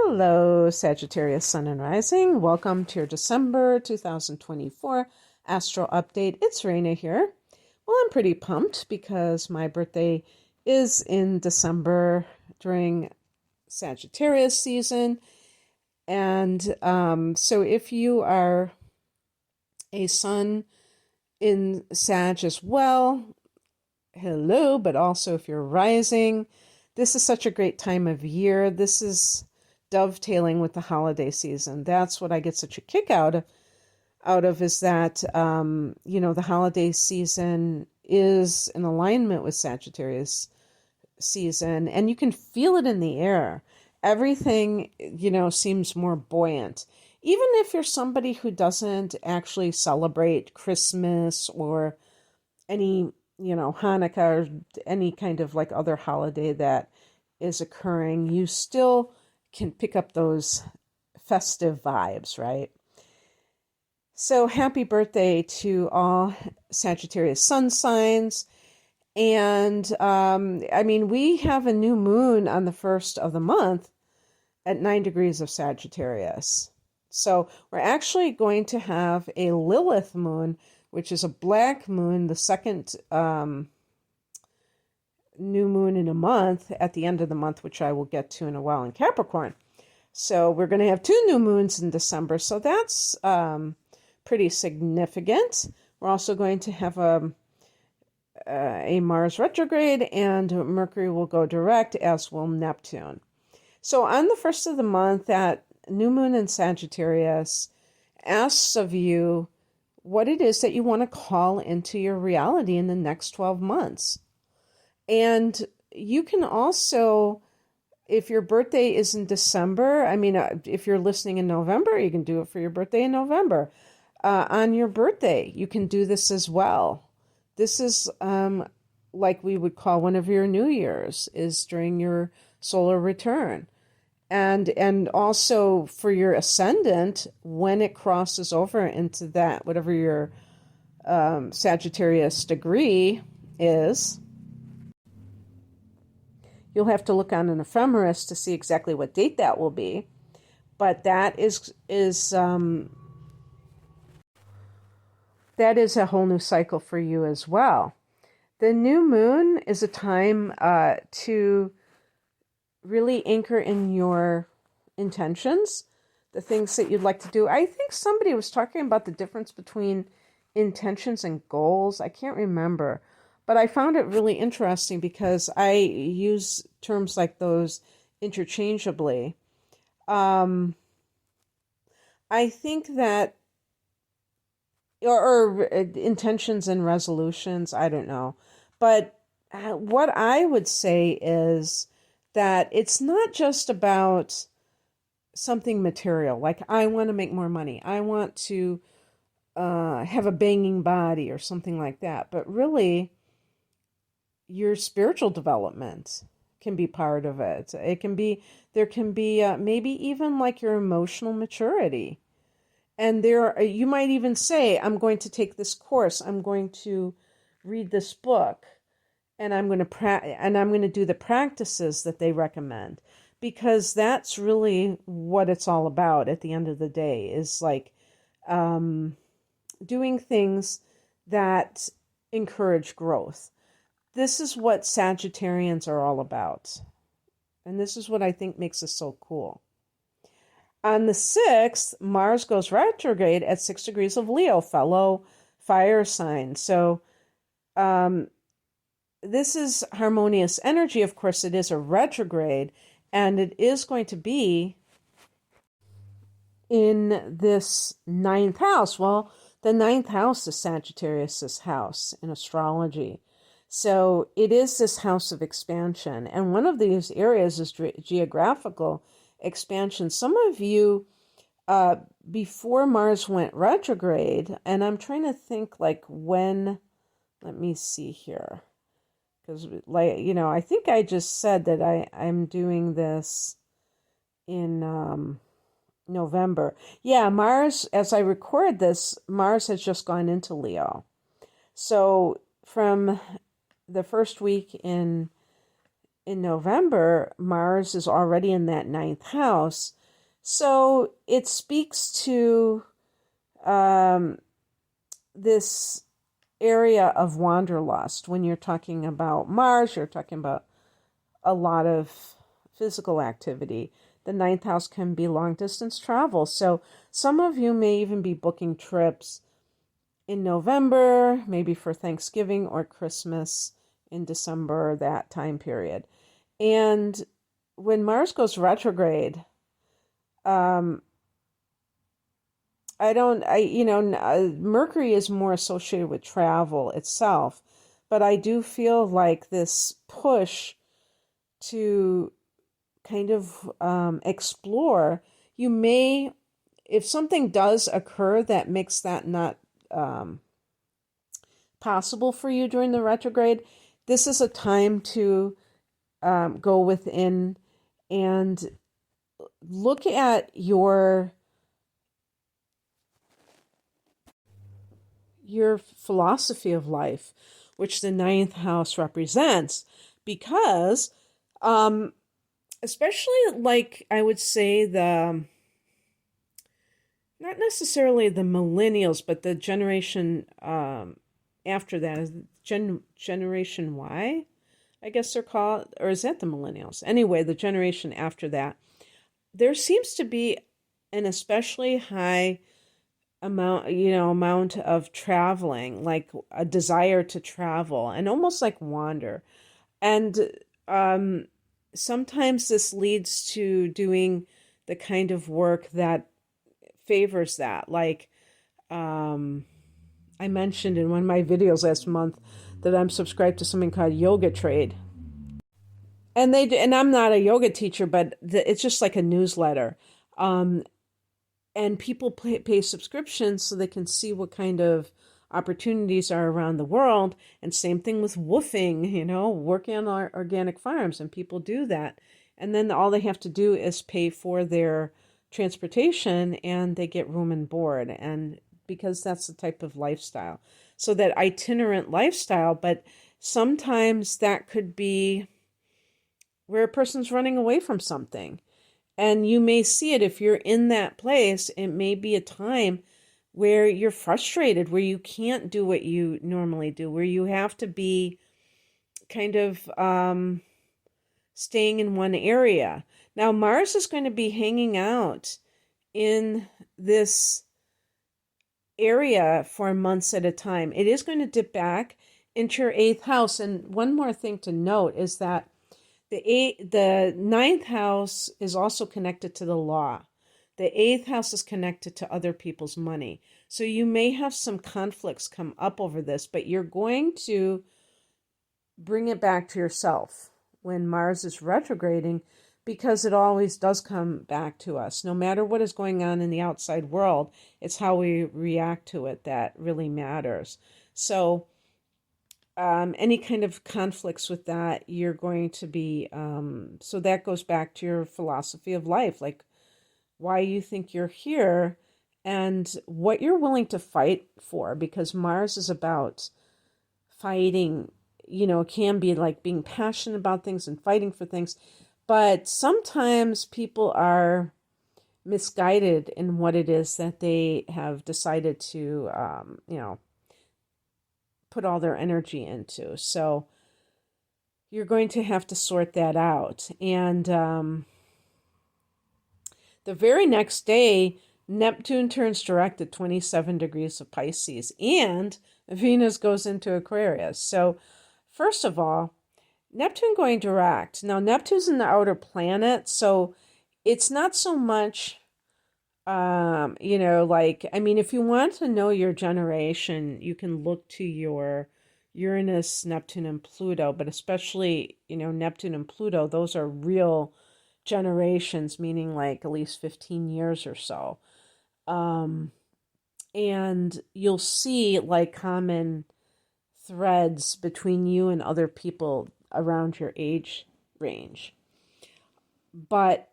Hello, Sagittarius Sun and Rising. Welcome to your December 2024 Astro Update. It's Raina here. Well, I'm pretty pumped because my birthday is in December during Sagittarius season. And so if you are a Sun in Sag as well, hello, but also if you're rising, this is such a great time of year. This is dovetailing with the holiday season. That's what I get such a kick out of is that, the holiday season is in alignment with Sagittarius season, and you can feel it in the air. Everything, seems more buoyant. Even if you're somebody who doesn't actually celebrate Christmas or any, Hanukkah or any kind of like other holiday that is occurring, you still can pick up those festive vibes, right? So happy birthday to all Sagittarius sun signs. And we have a new moon on the 1st of the month at 9 degrees of Sagittarius. So we're actually going to have a Lilith moon, which is a black moon, the second new moon in a month at the end of the month, which I will get to in a while in Capricorn. So we're going to have 2 new moons in December. So that's pretty significant. We're also going to have a Mars retrograde, and Mercury will go direct, as will Neptune. So on the 1st of the month, that new moon in Sagittarius asks of you what it is that you want to call into your reality in the next 12 months. And you can also, if your birthday is in December, if you're listening in November, you can do it for your birthday in November. On your birthday, you can do this as well. This is like we would call one of your New Year's, is during your solar return. And also for your ascendant, when it crosses over into that, whatever your Sagittarius degree is, you'll have to look on an ephemeris to see exactly what date that will be. But that is a whole new cycle for you as well. The new moon is a time to really anchor in your intentions, the things that you'd like to do. I think somebody was talking about the difference between intentions and goals. I can't remember. But I found it really interesting because I use terms like those interchangeably. I think that, or intentions and resolutions, I don't know. But what I would say is that it's not just about something material, like I want to make more money, I want to have a banging body or something like that, but really your spiritual development can be part of it. There can be maybe even like your emotional maturity. And you might even say, I'm going to take this course, I'm going to read this book, and I'm going to do the practices that they recommend, because that's really what it's all about at the end of the day, is like doing things that encourage growth. This is what Sagittarians are all about. And this is what I think makes us so cool. On the 6th, Mars goes retrograde at 6 degrees of Leo, fellow fire sign. So this is harmonious energy. Of course, it is a retrograde, and it is going to be in this 9th house. Well, the 9th house is Sagittarius's house in astrology. So it is this house of expansion. And one of these areas is geographical expansion. Some of you, before Mars went retrograde, and I'm trying to think like when, let me see here. Because, I think I just said that I'm doing this in November. Yeah, Mars, as I record this, Mars has just gone into Leo. So from the first week in in November, Mars is already in that ninth house. So it speaks to this area of wanderlust. When you're talking about Mars, you're talking about a lot of physical activity. The ninth house can be long distance travel. So some of you may even be booking trips in November, maybe for Thanksgiving or Christmas in December, that time period. And when Mars goes retrograde, Mercury is more associated with travel itself, but I do feel like this push to kind of explore, you may, if something does occur that makes that not possible for you during the retrograde, this is a time to go within and look at your philosophy of life, which the ninth house represents, because especially, like, I would say not necessarily the millennials, but the generation after that is Generation Y, I guess they're called, or is that the millennials? Anyway, the generation after that, there seems to be an especially high amount of traveling, like a desire to travel and almost like wander. And sometimes this leads to doing the kind of work that favors that. Like I mentioned in one of my videos last month that I'm subscribed to something called Yoga Trade. And I'm not a yoga teacher, but it's just like a newsletter. And people pay subscriptions so they can see what kind of opportunities are around the world. And same thing with woofing, working on organic farms, and people do that. And then all they have to do is pay for their transportation, and they get room and board. And because that's the type of lifestyle. So that itinerant lifestyle, but sometimes that could be where a person's running away from something. And you may see it if you're in that place. It may be a time where you're frustrated, where you can't do what you normally do, where you have to be kind of staying in one area. Now, Mars is going to be hanging out in this area for months at a time. It is going to dip back into your eighth house. And one more thing to note is that the ninth house is also connected to the law. The eighth house is connected to other people's money. So you may have some conflicts come up over this, but you're going to bring it back to yourself when Mars is retrograding, because it always does come back to us. No matter what is going on in the outside world, it's how we react to it that really matters. So any kind of conflicts with that, you're going to be, so that goes back to your philosophy of life, like why you think you're here and what you're willing to fight for, because Mars is about fighting, it can be like being passionate about things and fighting for things, but sometimes people are misguided in what it is that they have decided to, put all their energy into. So you're going to have to sort that out. And the very next day, Neptune turns direct at 27 degrees of Pisces, and Venus goes into Aquarius. So first of all, Neptune going direct. Now, Neptune's in the outer planet, so it's not so much, if you want to know your generation, you can look to your Uranus, Neptune, and Pluto, but especially, Neptune and Pluto, those are real generations, meaning like at least 15 years or so. And you'll see like common threads between you and other people around your age range. But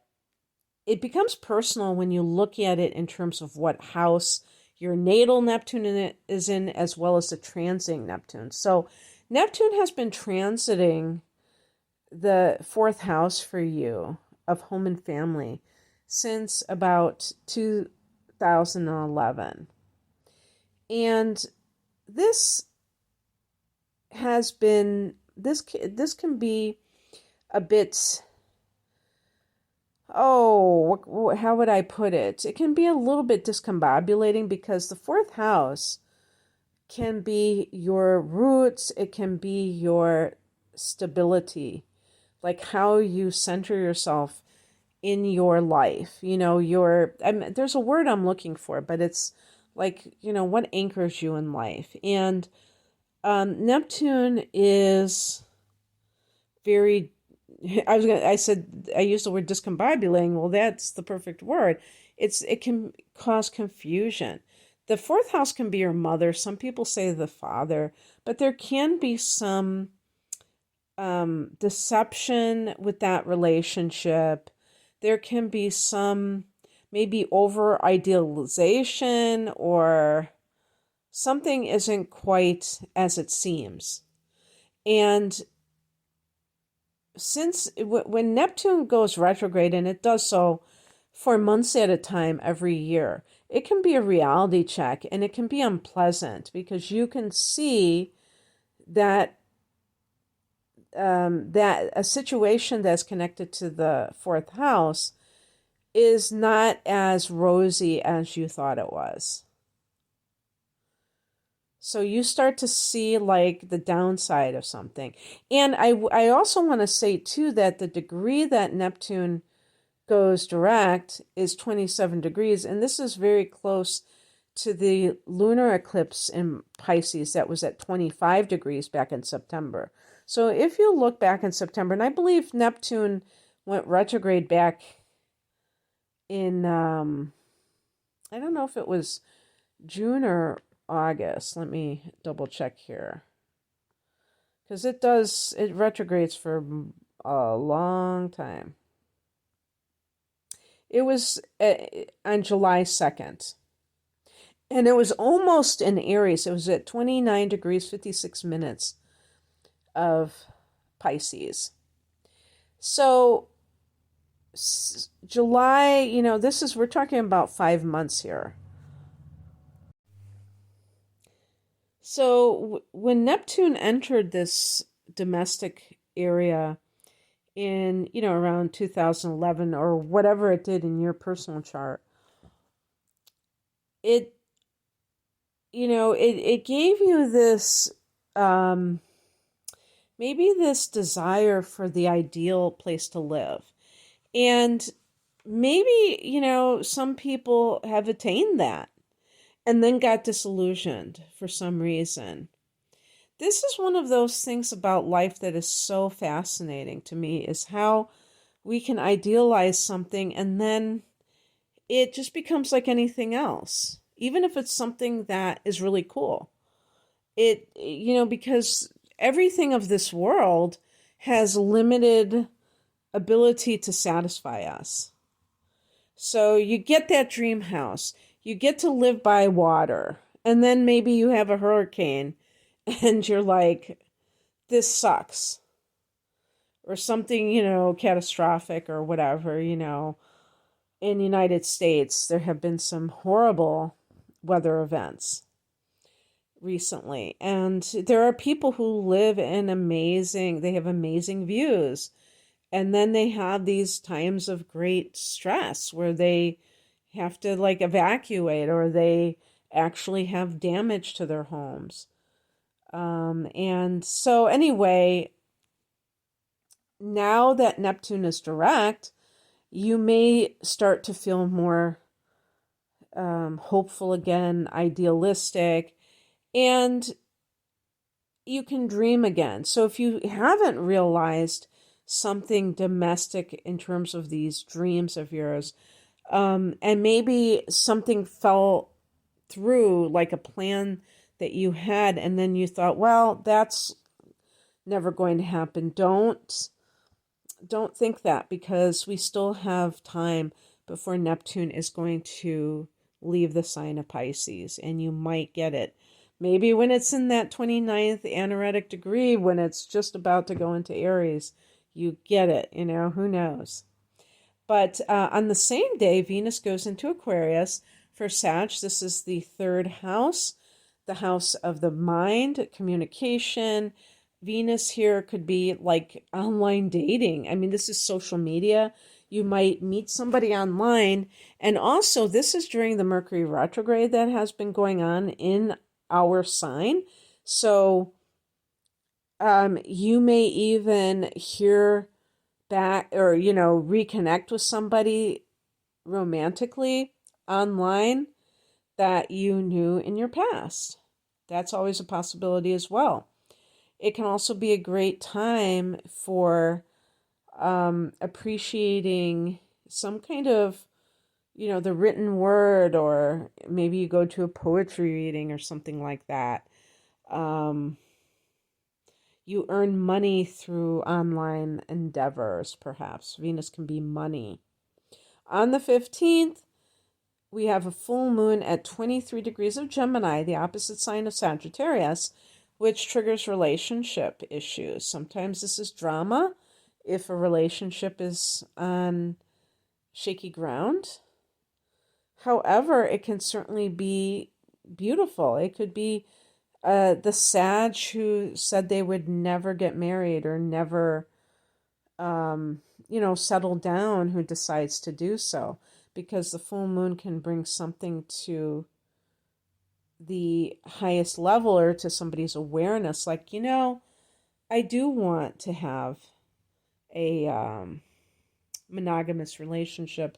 it becomes personal when you look at it in terms of what house your natal Neptune is in, as well as the transiting Neptune. So Neptune has been transiting the fourth house for you of home and family since about 2011. And this has been, this can be a bit, how would I put it? It can be a little bit discombobulating because the fourth house can be your roots, it can be your stability, like how you center yourself in your life. There's a word I'm looking for, but it's like, what anchors you in life. And Neptune is very, I used the word discombobulating. Well, that's the perfect word. It can cause confusion. The fourth house can be your mother. Some people say the father, but there can be some deception with that relationship. There can be some maybe over idealization, or something isn't quite as it seems. And when Neptune goes retrograde, and it does so for months at a time every year, it can be a reality check, and it can be unpleasant because you can see that that a situation that's connected to the fourth house is not as rosy as you thought it was. So you start to see like the downside of something. And I also want to say too that the degree that Neptune goes direct is 27 degrees. And this is very close to the lunar eclipse in Pisces that was at 25 degrees back in September. So if you look back in September, and I believe Neptune went retrograde back in, I don't know if it was June or August. Let me double check here. Because it retrogrades for a long time. It was on July 2nd. And it was almost in Aries. It was at 29 degrees, 56 minutes of Pisces. So July, we're talking about 5 months here. So when Neptune entered this domestic area in, around 2011 or whatever it did in your personal chart, it gave you this, maybe this desire for the ideal place to live. And maybe, some people have attained that and then got disillusioned for some reason. This is one of those things about life that is so fascinating to me, is how we can idealize something and then it just becomes like anything else, even if it's something that is really cool. Because everything of this world has limited ability to satisfy us. So you get that dream house, you get to live by water, and then maybe you have a hurricane and you're like, this sucks. Or something, catastrophic or whatever, In the United States, there have been some horrible weather events recently. And there are people who live in they have amazing views. And then they have these times of great stress where they have to like evacuate, or they actually have damage to their homes. And so anyway, now that Neptune is direct, you may start to feel more hopeful again, idealistic, and you can dream again. So if you haven't realized something domestic in terms of these dreams of yours, and maybe something fell through, like a plan that you had, and then you thought, well, that's never going to happen. Don't think that, because we still have time before Neptune is going to leave the sign of Pisces, and you might get it. Maybe when it's in that 29th anaretic degree, when it's just about to go into Aries, You get it, who knows? But on the same day, Venus goes into Aquarius. For Sag, this is the third house, the house of the mind, communication. Venus here could be like online dating. I mean, this is social media. You might meet somebody online. And also, this is during the Mercury retrograde that has been going on in our sign. So you may even hear back or, reconnect with somebody romantically online that you knew in your past. That's always a possibility as well. It can also be a great time for appreciating some kind of, the written word, or maybe you go to a poetry reading or something like that. You earn money through online endeavors, perhaps. Venus can be money. On the 15th, we have a full moon at 23 degrees of Gemini, the opposite sign of Sagittarius, which triggers relationship issues. Sometimes this is drama if a relationship is on shaky ground. However, it can certainly be beautiful. It could be the Sag who said they would never get married or never, settle down, who decides to do so, because the full moon can bring something to the highest level or to somebody's awareness. Like, I do want to have a monogamous relationship,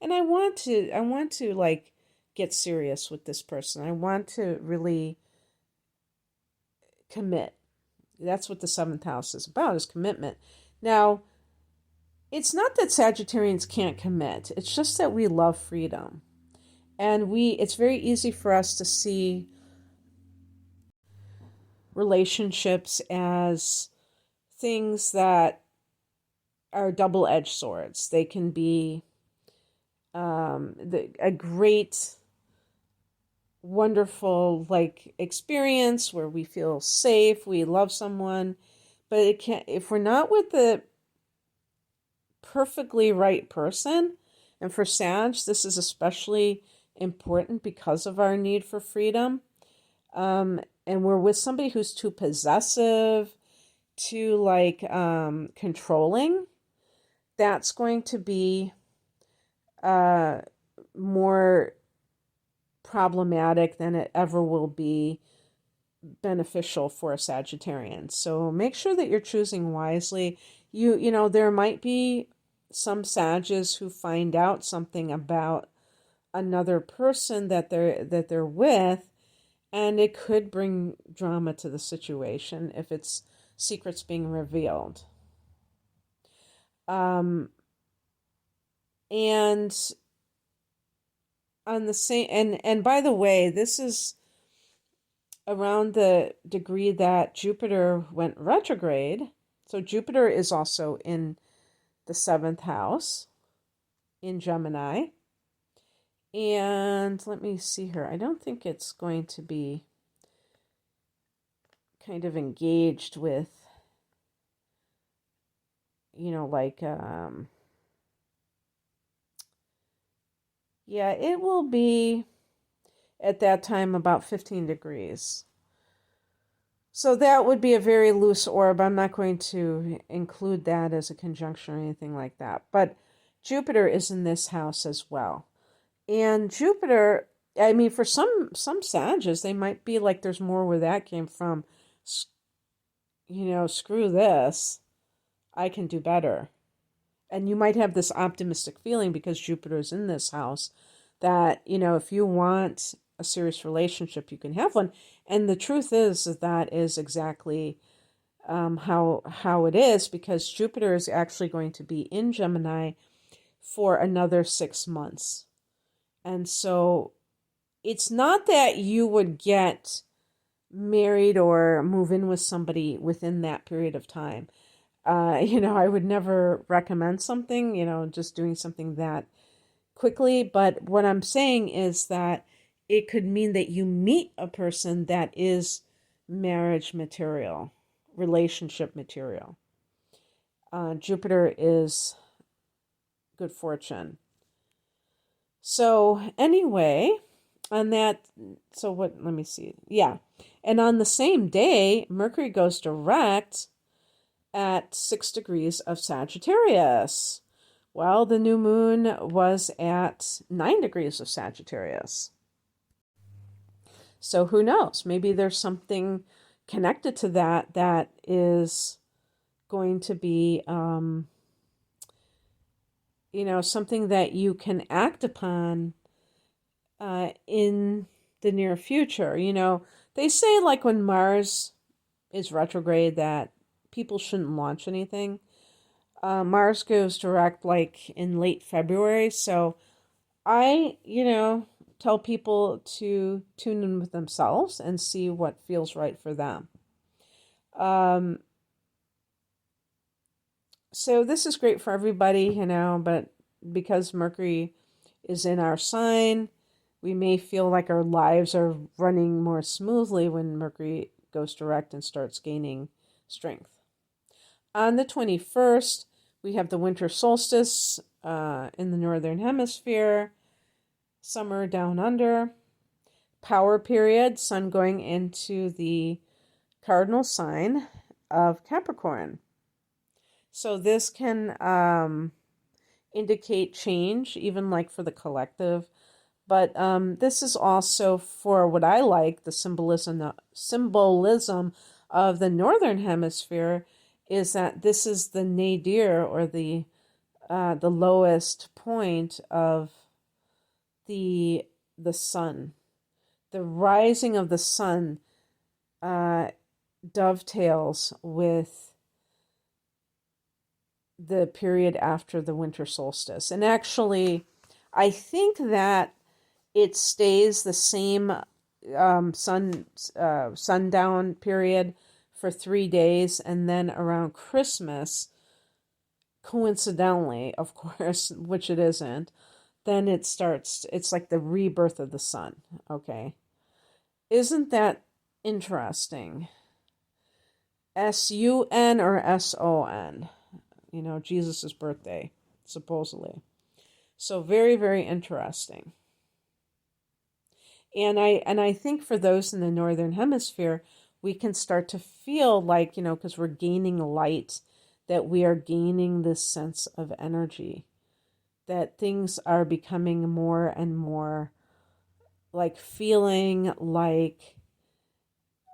and I want to like get serious with this person. I want to really commit. That's what the seventh house is about, is commitment. Now, it's not that Sagittarians can't commit. It's just that we love freedom. And it's very easy for us to see relationships as things that are double-edged swords. They can be a great, wonderful experience where we feel safe, we love someone, but it can't, if we're not with the perfectly right person. And for Sag, this is especially important because of our need for freedom. And we're with somebody who's too possessive, too controlling. That's going to be more problematic than it ever will be beneficial for a Sagittarian. So make sure that you're choosing wisely. There might be some Sages who find out something about another person that they're with, and it could bring drama to the situation if it's secrets being revealed. And on the same, and by the way, this is around the degree that Jupiter went retrograde. So Jupiter is also in the seventh house in Gemini. And let me see here. I don't think it's going to be kind of engaged with, it will be at that time about 15 degrees. So that would be a very loose orb. I'm not going to include that as a conjunction or anything like that. But Jupiter is in this house as well. And Jupiter, I mean, for some Sages, they might be like, there's more where that came from. Screw this. I can do better. And you might have this optimistic feeling because Jupiter is in this house that, if you want a serious relationship, you can have one. And the truth is that is exactly how it is, because Jupiter is actually going to be in Gemini for another 6 months. And so it's not that you would get married or move in with somebody within that period of time. I would never recommend something, just doing something that quickly. But what I'm saying is that it could mean that you meet a person that is marriage material, relationship material. Jupiter is good fortune. So anyway, on that, so what, let me see. Yeah. And on the same day, Mercury goes direct at 6 degrees of Sagittarius. Well, the new moon was at 9 degrees of Sagittarius. So who knows? Maybe there's something connected to that that is going to be, something that you can act upon in the near future. They say like when Mars is retrograde that people shouldn't launch anything. Mars goes direct like in late February. So I, tell people to tune in with themselves and see what feels right for them. So this is great for everybody, but because Mercury is in our sign, we may feel like our lives are running more smoothly when Mercury goes direct and starts gaining strength. On the 21st, we have the winter solstice in the northern hemisphere, summer down under, power period, sun going into the cardinal sign of Capricorn. So this can indicate change, even like for the collective. But this is also for what I like, the symbolism of the northern hemisphere is that this is the nadir, or the lowest point of the sun. The rising of the sun dovetails with the period after the winter solstice. And actually, I think that it stays the same sundown period for 3 days, and then around Christmas, coincidentally, of course, which it isn't, then it's like the rebirth of the sun. Okay. Isn't that interesting? S-U-N or S-O-N? Jesus' birthday, supposedly. So very, very interesting. And I think for those in the northern hemisphere, we can start to feel like, because we're gaining light, that we are gaining this sense of energy, that things are becoming more and more like feeling like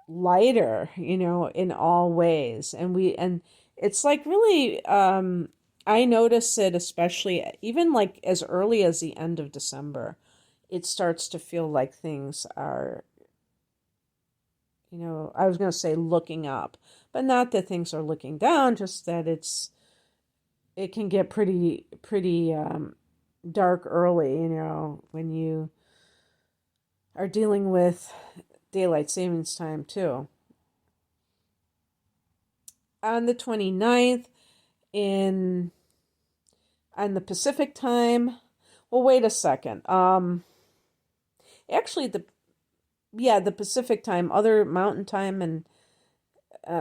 lighter, in all ways. And it's like really, I notice it especially even like as early as the end of December. It starts to feel like things are, I was going to say looking up, but not that things are looking down, just that it can get pretty dark early, when you are dealing with daylight savings time too. On the 29th, on the Pacific time, well, wait a second. Actually, the Pacific time, other mountain time, and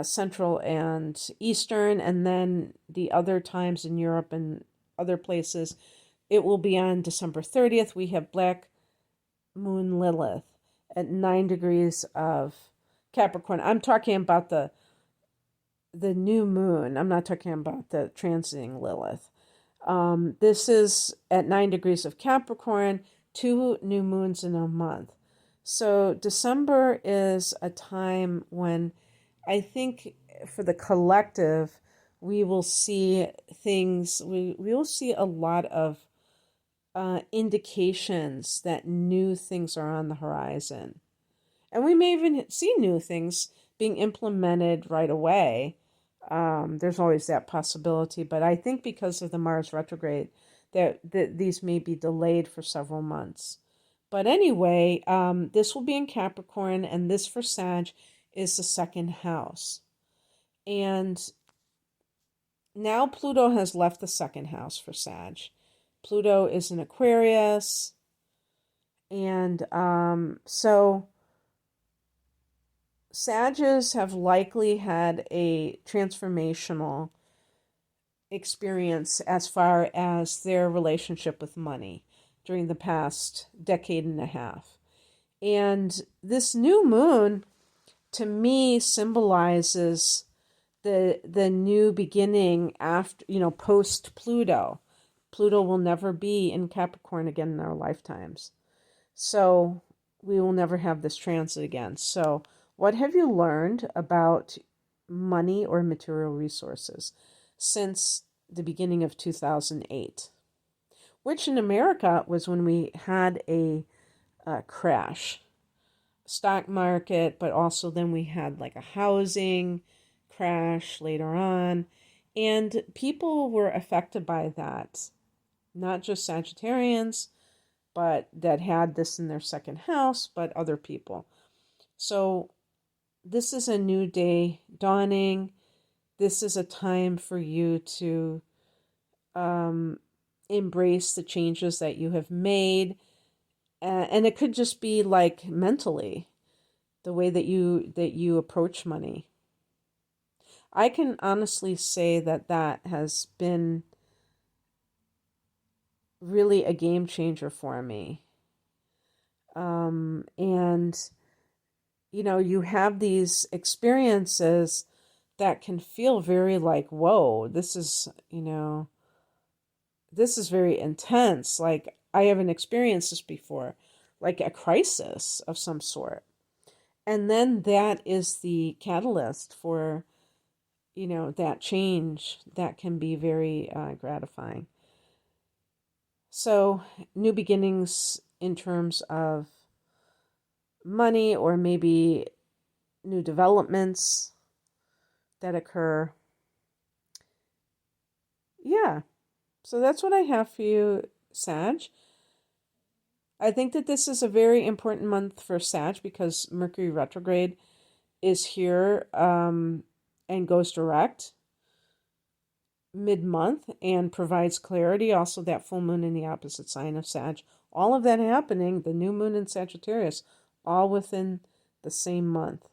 Central and Eastern, and then the other times in Europe and other places, it will be on December 30th. We have Black Moon Lilith at 9 degrees of Capricorn. I'm talking about the new moon. I'm not talking about the transiting Lilith. This is at 9 degrees of Capricorn, 2 new moons in a month. So December is a time when I think for the collective, we will see things, we will see a lot of indications that new things are on the horizon. And we may even see new things being implemented right away. There's always that possibility, but I think because of the Mars retrograde, that these may be delayed for several months. But anyway, this will be in Capricorn, and this for Sadge is the second house. And now Pluto has left the second house for Sadge. Pluto is in Aquarius, and so Sages have likely had a transformational experience as far as their relationship with money during the past decade and a half. And this new moon, to me, symbolizes the new beginning after, post Pluto. Pluto will never be in Capricorn again in our lifetimes. So we will never have this transit again. So what have you learned about money or material resources since the beginning of 2008? Which in America was when we had a crash, stock market, but also then we had like a housing crash later on. And people were affected by that. Not just Sagittarians, but that had this in their second house, but other people. So this is a new day dawning. This is a time for you to embrace the changes that you have made. And it could just be like mentally, the way that you approach money. I can honestly say that has been really a game changer for me. And, you have these experiences that can feel very like, whoa, this is very intense. Like, I haven't experienced this before, like a crisis of some sort. And then that is the catalyst for, that change that can be very gratifying. So, new beginnings in terms of money, or maybe new developments that occur. Yeah. So that's what I have for you, Sag. I think that this is a very important month for Sag because Mercury retrograde is here and goes direct mid-month and provides clarity. Also, that full moon in the opposite sign of Sag. All of that happening, the new moon in Sagittarius, all within the same month.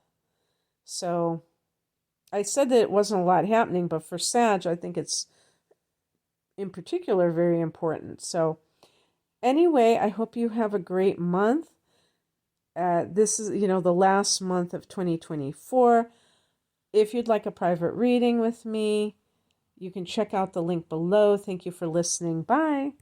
So I said that it wasn't a lot happening, but for Sag, I think it's in particular very important. So anyway, I hope you have a great month. This is, the last month of 2024. If you'd like a private reading with me, you can check out the link below. Thank you for listening. Bye.